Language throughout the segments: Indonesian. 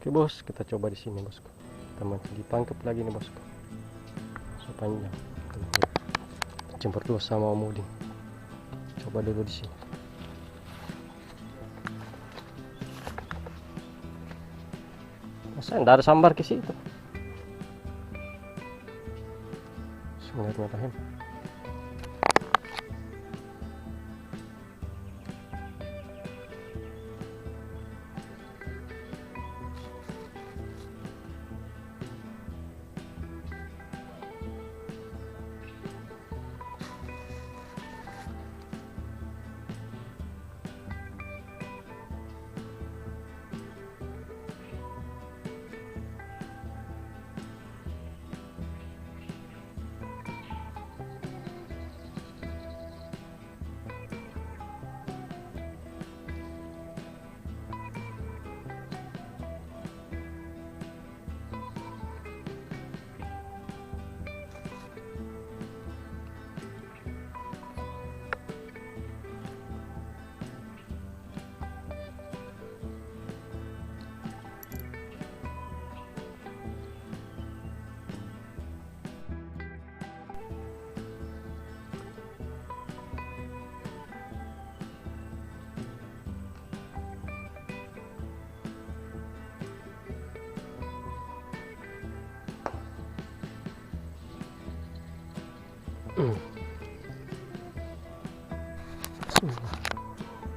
Oke bos, kita coba di sini bosku. Kita masih ditangkap lagi nih bosku. So panjang. Campur dua sama Omudin. Coba dulu di sini. Masa enggak ada sambar ke situ? Bismillahirrahmanirrahim.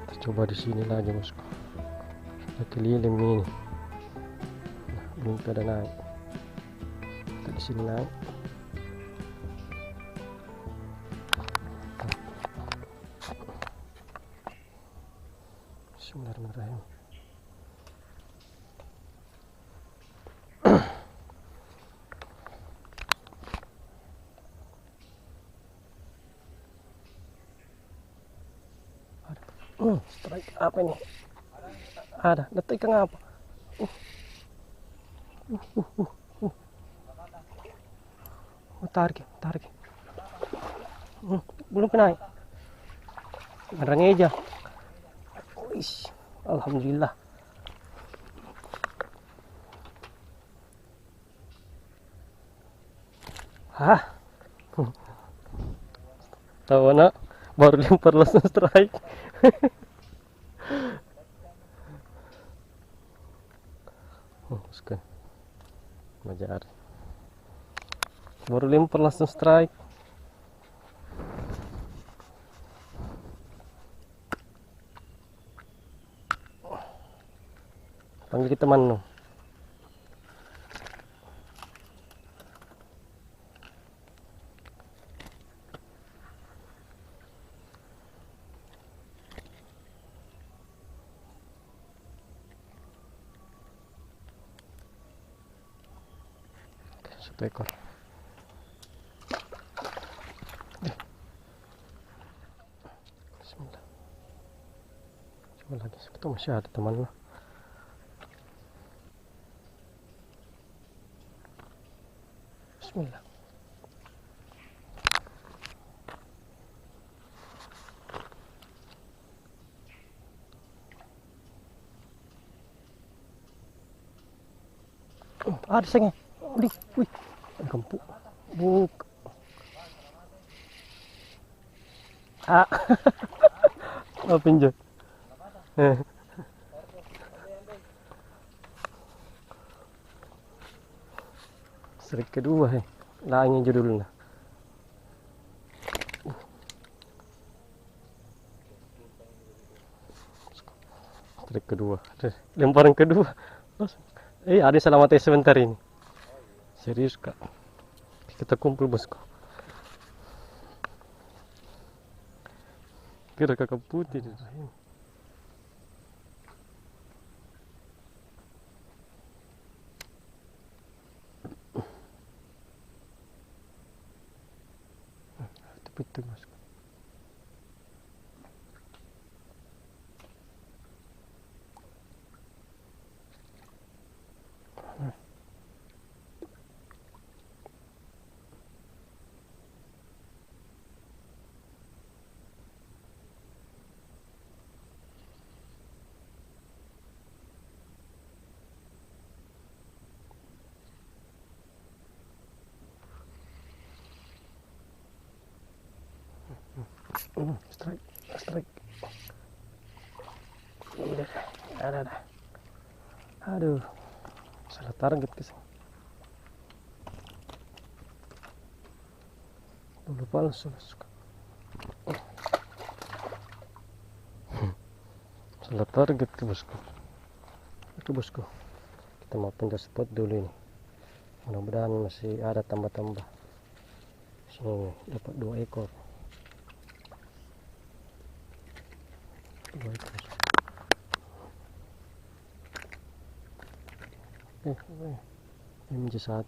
Kita coba di sini lagi bosku. Kita keliling ini. Nah, belum ada naik. Kita di sini naik. Bismillahirrahmanirrahim. Strike apa ini? Ada, detik kan apa? Tarik, tarik. Belum kena. Ada ngeja. Wis, alhamdulillah. Hah? Tahu nak? Baru lempar langsung strike. Bukan. Majar. Baru lempar langsung strike. Panggil kita teman. Satu ekor. Bismillah. Coba lagi, sebetulnya masih ada teman lah. Bismillah. Ada sengnya. Wih, ada kempuk. Buk. Apa pinjol? Strike kedua lainnya judulnya. Strike kedua. Lemparan kedua. Ada selamatnya sebentar ini. Serius kak. Kita kumpul bosku. Kira kakak putih di sini. Itu bosku. Strike, strike. Udah, ada. Aduh, salah target kes. Dulu palsu bosku. Salah target ke bosku. Oke bosku, kita mau pindah spot dulu ini. Mudah-mudahan masih ada tambah-tambah. Sini dapat 2 ekor. 2 ekor. MJ 1,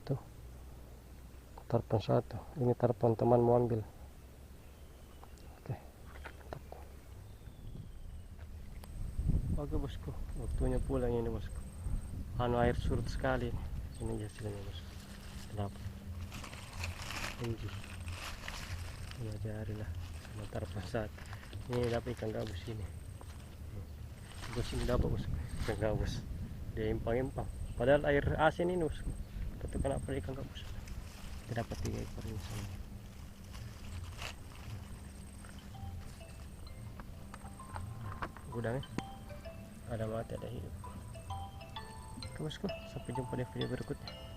tarpan 1. Ini tarpan teman mau ambil. Oke, mantap. Oke bosku, waktunya pulang ini bosku. Air surut sekali. Sini hasilnya bosku. Dapat MJ. Ya jari lah. Sama tarpan 1. Ini dapat ikan gabus ini. Bos ini dapat bosku, ikan gabus. Dia impang-impang. Padahal air asin ini bosku. Tetap kenapa ikan gabus. Kita dapat 3 ekor ini sama. Gudangnya ada mati ada hidup. Oke bosku, sampai jumpa di video berikutnya.